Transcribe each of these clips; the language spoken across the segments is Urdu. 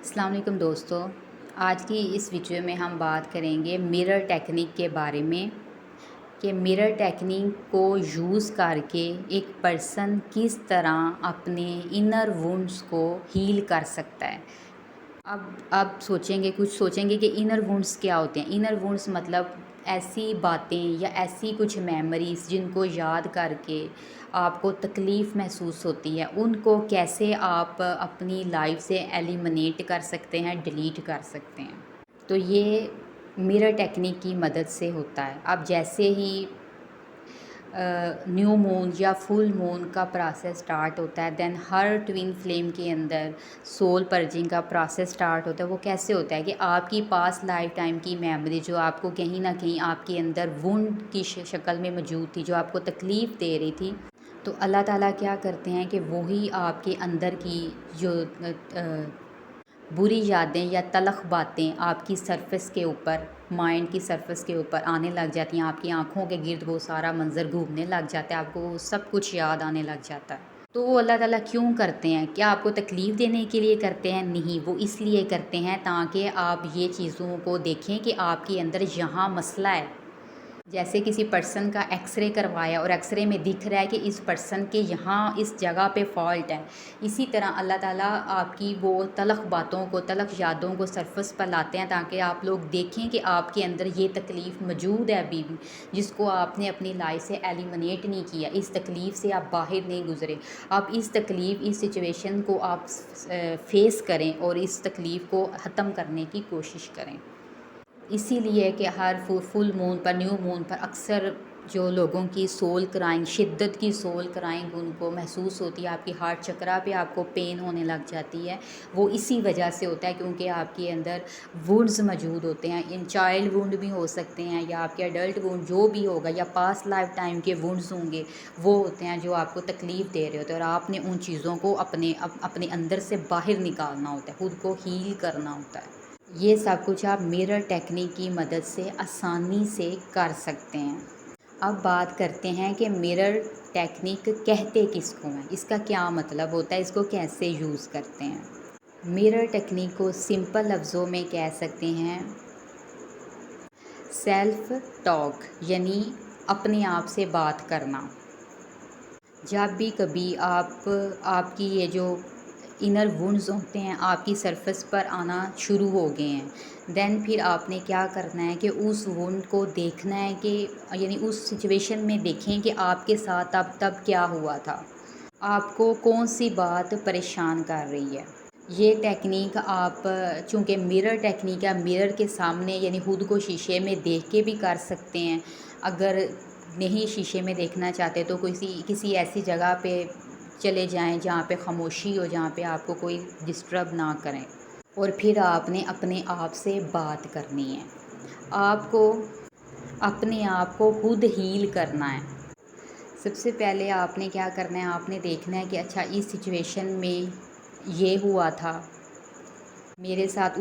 السلام علیکم دوستو، آج کی اس ویڈیو میں ہم بات کریں گے مرر ٹیکنیک کے بارے میں کہ مرر ٹیکنیک کو یوز کر کے ایک پرسن کس طرح اپنے انر وونڈس کو ہیل کر سکتا ہے۔ اب کچھ سوچیں گے کہ انر وونڈس کیا ہوتے ہیں۔ انر وونڈس مطلب ایسی باتیں یا ایسی کچھ میموریز جن کو یاد کر کے آپ کو تکلیف محسوس ہوتی ہے، ان کو کیسے آپ اپنی لائف سے ایلیمنیٹ کر سکتے ہیں، ڈیلیٹ کر سکتے ہیں۔ تو یہ مرر ٹیکنیک کی مدد سے ہوتا ہے۔ اب جیسے ہی نیو مون یا فل مون کا پروسیس سٹارٹ ہوتا ہے، دین ہر ٹوین فلیم کے اندر سول پرجنگ کا پروسیس سٹارٹ ہوتا ہے۔ وہ کیسے ہوتا ہے کہ آپ کی پاس لائف ٹائم کی میموری جو آپ کو کہیں نہ کہیں آپ کے اندر وونڈ کی شکل میں موجود تھی، جو آپ کو تکلیف دے رہی تھی، تو اللہ تعالیٰ کیا کرتے ہیں کہ وہی آپ کے اندر کی جو بری یادیں یا تلخ باتیں آپ کی سرفس کے اوپر، مائنڈ کی سرفس کے اوپر آنے لگ جاتی ہیں، آپ کی آنکھوں کے گرد وہ سارا منظر گھومنے لگ جاتا ہے، آپ کو وہ سب کچھ یاد آنے لگ جاتا ہے۔ تو وہ اللہ تعالیٰ کیوں کرتے ہیں؟ کیا آپ کو تکلیف دینے کے لیے کرتے ہیں؟ نہیں، وہ اس لیے کرتے ہیں تاکہ آپ یہ چیزوں کو دیکھیں کہ آپ کے اندر یہاں مسئلہ ہے۔ جیسے کسی پرسن کا ایکس رے کروایا اور ایکس رے میں دکھ رہا ہے کہ اس پرسن کے یہاں اس جگہ پہ فالٹ ہے، اسی طرح اللہ تعالیٰ آپ کی وہ تلخ باتوں کو، تلخ یادوں کو سرفس پر لاتے ہیں تاکہ آپ لوگ دیکھیں کہ آپ کے اندر یہ تکلیف موجود ہے ابھی بھی، جس کو آپ نے اپنی لائف سے ایلیمنیٹ نہیں کیا، اس تکلیف سے آپ باہر نہیں گزرے۔ آپ اس تکلیف، اس سچویشن کو آپ فیس کریں اور اس تکلیف کو ختم کرنے کی کوشش کریں۔ اسی لیے کہ ہر فل مون پر، نیو مون پر اکثر جو لوگوں کی سول کرائنگ، شدت کی سول کرائنگ ان کو محسوس ہوتی ہے، آپ کی ہارٹ چکرا پہ آپ کو پین ہونے لگ جاتی ہے، وہ اسی وجہ سے ہوتا ہے کیونکہ آپ کے اندر وونڈز موجود ہوتے ہیں۔ ان چائلڈ وونڈ بھی ہو سکتے ہیں یا آپ کے ایڈلٹ وونڈ جو بھی ہوگا، یا پاس لائف ٹائم کے وونڈز ہوں گے، وہ ہوتے ہیں جو آپ کو تکلیف دے رہے ہوتے ہیں، اور آپ نے ان چیزوں کو اپنے اندر سے باہر نکالنا ہوتا ہے، خود کو ہیل کرنا ہوتا ہے۔ یہ سب کچھ آپ مرر ٹیکنیک کی مدد سے آسانی سے کر سکتے ہیں۔ اب بات کرتے ہیں کہ مرر ٹیکنیک کہتے کس کو ہیں، اس کا کیا مطلب ہوتا ہے، اس کو کیسے یوز کرتے ہیں۔ مرر ٹیکنیک کو سمپل لفظوں میں کہہ سکتے ہیں سیلف ٹاک، یعنی اپنے آپ سے بات کرنا۔ جب بھی کبھی آپ کی یہ جو انر وونڈز ہوتے ہیں آپ کی سرفس پر آنا شروع ہو گئے ہیں، دین پھر آپ نے کیا کرنا ہے کہ اس وونڈ کو دیکھنا ہے کہ یعنی اس سچویشن میں دیکھیں کہ آپ کے ساتھ اب تب کیا ہوا تھا، آپ کو کون سی بات پریشان کر رہی ہے۔ یہ ٹیکنیک آپ چونکہ مرر ٹیکنیک ہے، مرر کے سامنے یعنی خود کو شیشے میں دیکھ کے بھی کر سکتے ہیں۔ اگر نہیں شیشے میں دیکھنا چاہتے تو کسی ایسی جگہ پہ چلے جائیں جہاں پہ خاموشی ہو، جہاں پہ آپ کو کوئی ڈسٹرب نہ کریں، اور پھر آپ نے اپنے آپ سے بات کرنی ہے۔ آپ کو اپنے آپ کو خود ہیل کرنا ہے۔ سب سے پہلے آپ نے کیا کرنا ہے، آپ نے دیکھنا ہے کہ اچھا اس سچویشن میں یہ ہوا تھا، میرے ساتھ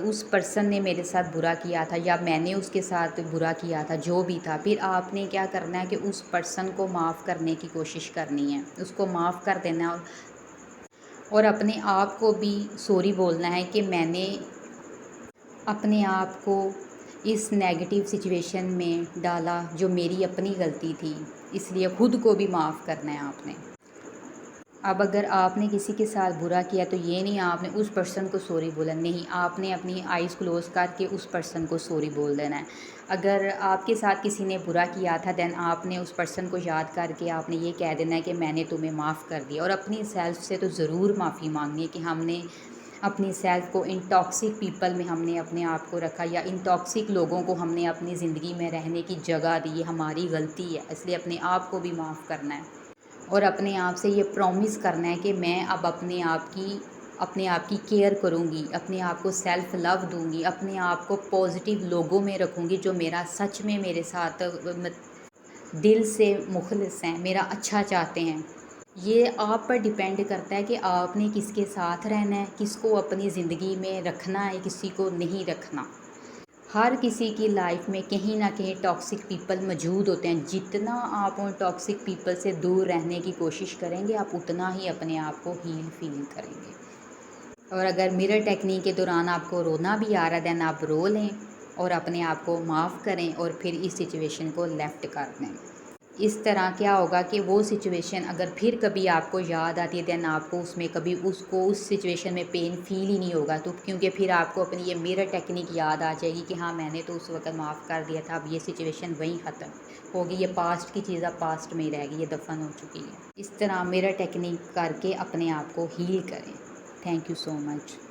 اس پرسن نے میرے ساتھ برا کیا تھا، یا میں نے اس کے ساتھ برا کیا تھا، جو بھی تھا۔ پھر آپ نے کیا کرنا ہے کہ اس پرسن کو معاف کرنے کی کوشش کرنی ہے، اس کو معاف کر دینا ہے، اور اپنے آپ کو بھی سوری بولنا ہے کہ میں نے اپنے آپ کو اس نیگیٹو سچویشن میں ڈالا جو میری اپنی غلطی تھی، اس لیے خود کو بھی معاف کرنا ہے آپ نے۔ اب اگر آپ نے کسی کے ساتھ برا کیا تو یہ نہیں آپ نے اس پرسن کو سوری بولا، نہیں، آپ نے اپنی آئیز کلوز کر کے اس پرسن کو سوری بول دینا ہے۔ اگر آپ کے ساتھ کسی نے برا کیا تھا، دین آپ نے اس پرسن کو یاد کر کے آپ نے یہ کہہ دینا ہے کہ میں نے تمہیں معاف کر دیا، اور اپنی سیلف سے تو ضرور معافی مانگنی ہے کہ ہم نے اپنی سیلف کو ان ٹاکسک پیپل میں ہم نے اپنے آپ کو رکھا، یا ان ٹاکسک لوگوں کو ہم نے اپنی زندگی میں رہنے کی جگہ دی، یہ ہماری غلطی ہے، اس لیے اپنے آپ کو بھی معاف کرنا ہے، اور اپنے آپ سے یہ پرومس کرنا ہے کہ میں اب اپنے آپ کی کیئر کروں گی، اپنے آپ کو سیلف لو دوں گی، اپنے آپ کو پازیٹیو لوگوں میں رکھوں گی جو میرا سچ میں میرے ساتھ دل سے مخلص ہیں، میرا اچھا چاہتے ہیں۔ یہ آپ پر ڈیپینڈ کرتا ہے کہ آپ نے کس کے ساتھ رہنا ہے، کس کو اپنی زندگی میں رکھنا ہے، کسی کو نہیں رکھنا۔ ہر کسی کی لائف میں کہیں نہ کہیں ٹاکسک پیپل موجود ہوتے ہیں، جتنا آپ ان ٹاکسک پیپل سے دور رہنے کی کوشش کریں گے، آپ اتنا ہی اپنے آپ کو ہیل فیل کریں گے۔ اور اگر مرر ٹیکنیک کے دوران آپ کو رونا بھی آ رہا ہے دین آپ رو لیں اور اپنے آپ کو معاف کریں اور پھر اس سچویشن کو لیفٹ کر دیں۔ اس طرح کیا ہوگا کہ وہ سچویشن اگر پھر کبھی آپ کو یاد آتی ہے دین آپ کو اس میں کبھی اس سچویشن میں پین فیل ہی نہیں ہوگا، تو کیونکہ پھر آپ کو اپنی یہ مرر ٹیکنیک یاد آ جائے گی کہ ہاں میں نے تو اس وقت معاف کر دیا تھا، اب یہ سچویشن وہیں ختم ہوگی، یہ پاسٹ کی چیز اب پاسٹ میں ہی رہے گی، یہ دفن ہو چکی ہے۔ اس طرح مرر ٹیکنیک کر کے اپنے آپ کو ہیل کریں۔ Thank you so much.